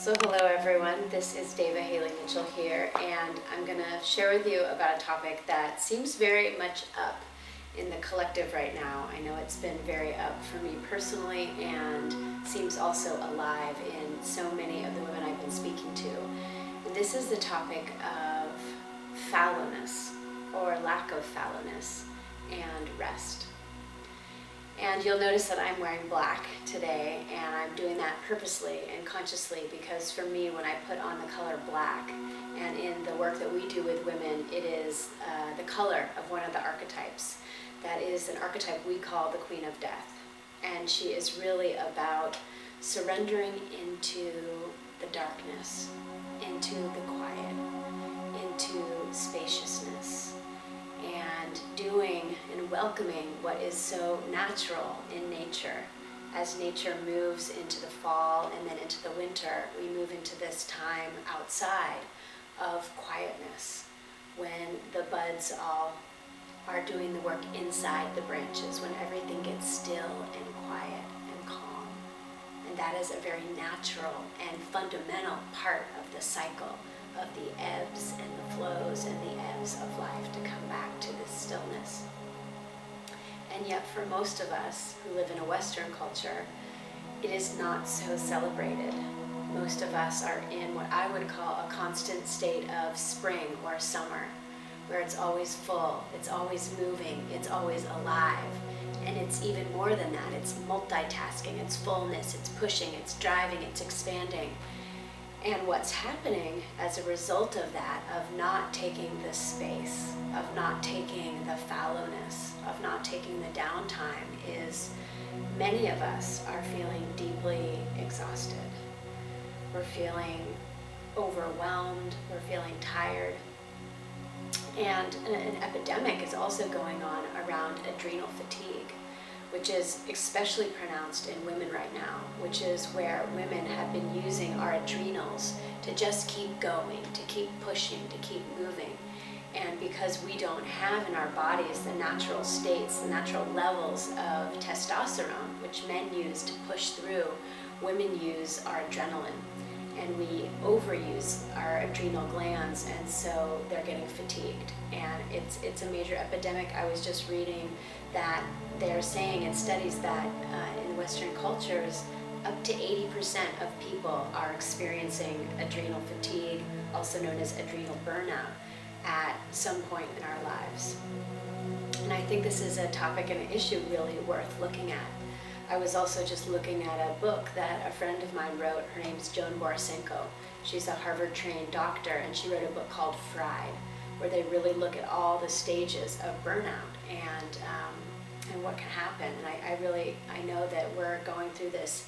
So hello everyone, this is Devaa Haley Mitchell here, and I'm going to share with you about a topic that seems very much up in the collective right now. I know it's been very up for me personally and seems also alive in so many of the women I've been speaking to. And this is the topic of fallowness, or lack of fallowness, and rest. And you'll notice that I'm wearing black today, and I'm doing that purposely and consciously because for me, when I put on the color black, and in the work that we do with women, it is the color of one of the archetypes. That is an archetype we call the Queen of Death. And she is really about surrendering into the darkness, into the quiet, into spaciousness, and doing and welcoming what is so natural in nature. As nature moves into the fall and then into the winter, we move into this time outside of quietness, when the buds all are doing the work inside the branches, when everything gets still and quiet and calm. And that is a very natural and fundamental part of the cycle of the ebbs and the flows and the ebbs of life, to come back to this stillness. And yet for most of us who live in a Western culture, it is not so celebrated. Most of us are in what I would call a constant state of spring or summer, where it's always full, it's always moving, it's always alive. And it's even more than that. It's multitasking, it's fullness, it's pushing, it's driving, it's expanding. And what's happening as a result of that, of not taking the space, of not taking the fallowness, of not taking the downtime, is many of us are feeling deeply exhausted. We're feeling overwhelmed, we're feeling tired. And an epidemic is also going on around adrenal fatigue, which is especially pronounced in women right now, which is where women have been using our adrenals to just keep going, to keep pushing, to keep moving. And because we don't have in our bodies the natural states, the natural levels of testosterone, which men use to push through, women use our adrenaline. And we overuse our adrenal glands, and so they're getting fatigued. And it's a major epidemic. I was just reading that they're saying in studies that in Western cultures, up to 80% of people are experiencing adrenal fatigue, also known as adrenal burnout, at some point in our lives. And I think this is a topic and an issue really worth looking at. I was also just looking at a book that a friend of mine wrote. Her name's Joan Borisenko. She's a Harvard-trained doctor, and she wrote a book called Fried, where they really look at all the stages of burnout and what can happen. And I know that we're going through this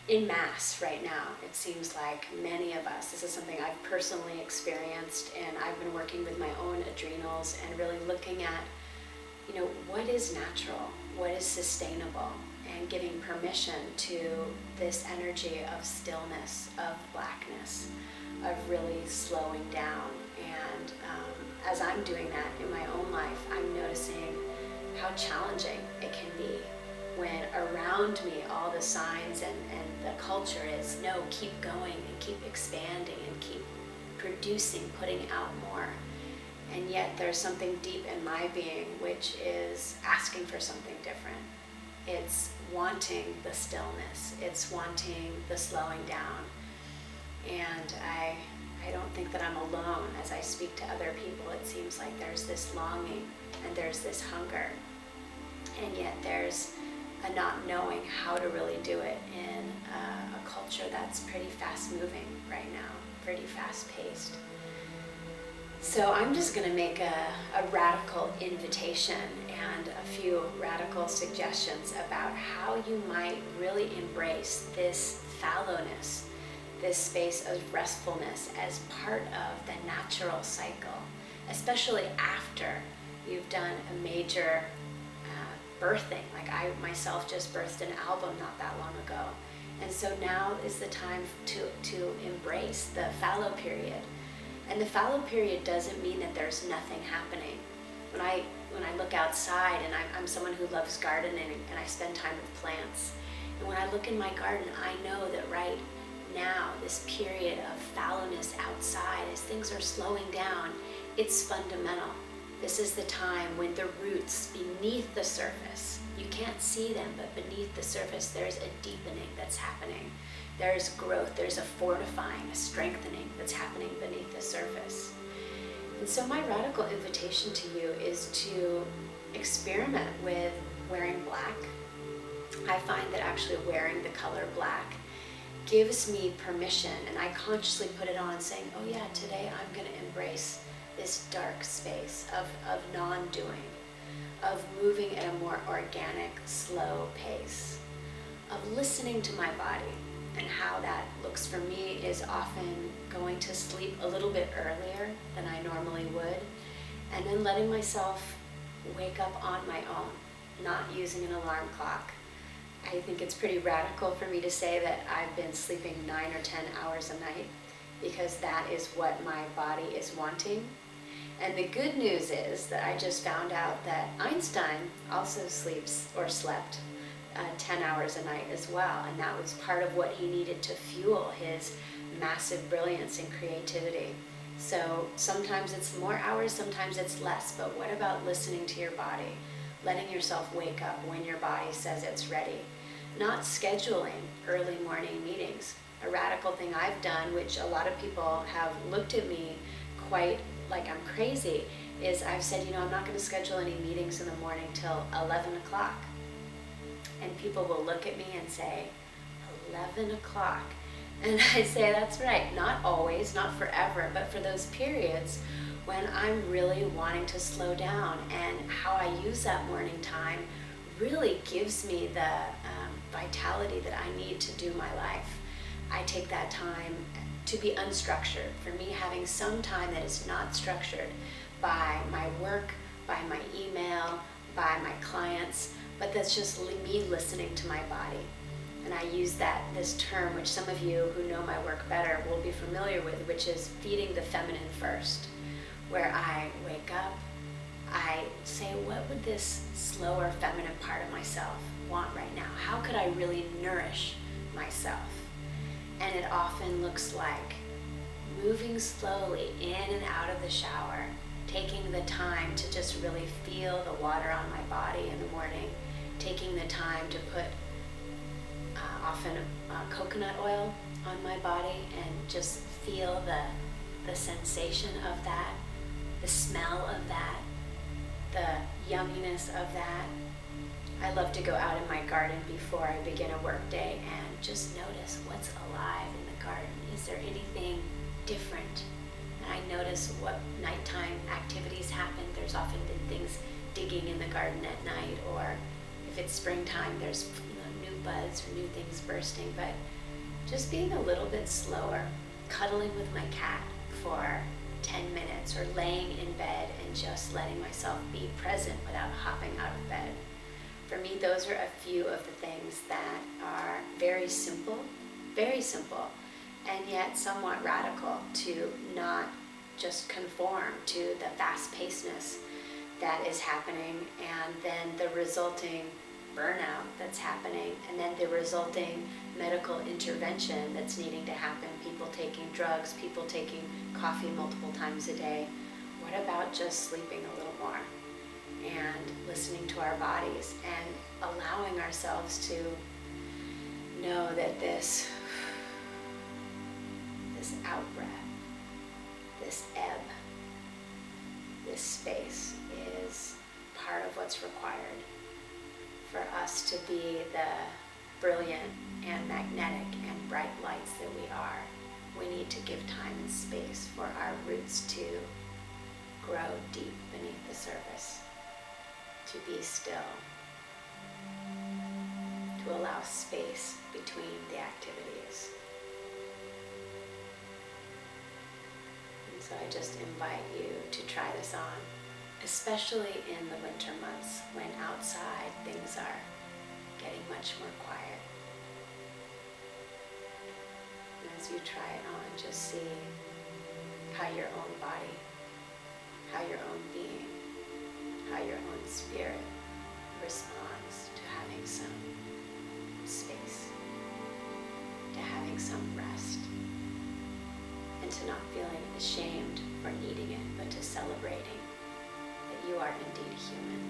in mass right now. It seems like many of us, this is something I've personally experienced, and I've been working with my own adrenals and really looking at, what is natural, what is sustainable, and giving permission to this energy of stillness, of blackness, of really slowing down. And as I'm doing that in my own life, I'm noticing how challenging it can be when around me all the signs and the culture is, no, keep going and keep expanding and keep producing, putting out more. And yet there's something deep in my being which is asking for something different. It's wanting the stillness. It's wanting the slowing down. And I don't think that I'm alone as I speak to other people. It seems like there's this longing and there's this hunger. And yet there's a not knowing how to really do it in a culture that's pretty fast moving right now, pretty fast paced. So I'm just going to make a radical invitation and a few radical suggestions about how you might really embrace this fallowness, this space of restfulness as part of the natural cycle, especially after you've done a major birthing. Like I myself just birthed an album not that long ago. And so now is the time to embrace the fallow period. And the fallow period doesn't mean that there's nothing happening. When I look outside, and I'm someone who loves gardening, and I spend time with plants, and when I look in my garden, I know that right now, this period of fallowness outside, as things are slowing down, it's fundamental. This is the time when the roots beneath the surface, you can't see them, but beneath the surface, there's a deepening that's happening. There's growth, there's a fortifying, a strengthening that's happening beneath the surface. And so my radical invitation to you is to experiment with wearing black. I find that actually wearing the color black gives me permission, and I consciously put it on saying, oh yeah, today I'm going to embrace this dark space of non-doing, of moving at a more organic, slow pace, of listening to my body. And how that looks for me is often going to sleep a little bit earlier than I normally would, and then letting myself wake up on my own, not using an alarm clock. I think it's pretty radical for me to say that I've been sleeping 9 or 10 hours a night, because that is what my body is wanting. And the good news is that I just found out that Einstein also sleeps or slept 10 hours a night as well, and that was part of what he needed to fuel his massive brilliance and creativity. So sometimes it's more hours, sometimes it's less, but what about listening to your body, letting yourself wake up when your body says it's ready, not scheduling early morning meetings. A radical thing I've done, which a lot of people have looked at me quite like I'm crazy, is I've said, I'm not going to schedule any meetings in the morning till 11 o'clock. And people will look at me and say, 11 o'clock. And I say, that's right, not always, not forever, but for those periods when I'm really wanting to slow down, and how I use that morning time really gives me the vitality that I need to do my life. I take that time to be unstructured. For me, having some time that is not structured by my work, by my email, by my clients, but that's just me listening to my body. And I use this term, which some of you who know my work better will be familiar with, which is feeding the feminine first, where I wake up, I say, what would this slower feminine part of myself want right now? How could I really nourish myself? And it often looks like moving slowly in and out of the shower, taking the time to just really feel the water on my body in the morning, taking the time to put often coconut oil on my body and just feel the sensation of that, the smell of that, the yumminess of that. I love to go out in my garden before I begin a work day and just notice what's alive in the garden. Is there anything different? And I notice what nighttime activities happen. There's often been things digging in the garden at night, or if it's springtime, there's new buds or new things bursting. But just being a little bit slower, cuddling with my cat for 10 minutes, or laying in bed and just letting myself be present without hopping out of bed. For me, those are a few of the things that are very simple, and yet somewhat radical, to not just conform to the fast-pacedness that is happening, and then the resulting burnout that's happening, and then the resulting medical intervention that's needing to happen, people taking drugs, people taking coffee multiple times a day. What about just sleeping a little more and listening to our bodies and allowing ourselves to know that this out-breath, this ebb, this space is part of what's required for us to be the brilliant and magnetic and bright lights that we are. We need to give time and space for our roots to grow deep beneath the surface, to be still, to allow space between the activities. And so I just invite you to try this on, especially in the winter months when outside things are getting much more quiet. And as you try it on, just see how your own body, how your own being, how your own spirit responds to having some space, to having some rest. to not feeling ashamed for needing it, but to celebrating that you are indeed human,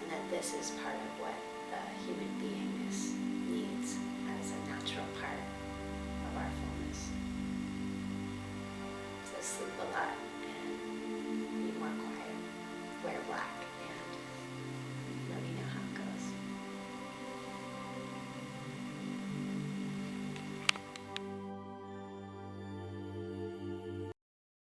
and that this is part of what the human beingness needs as a natural part of our fullness. So sleep a lot.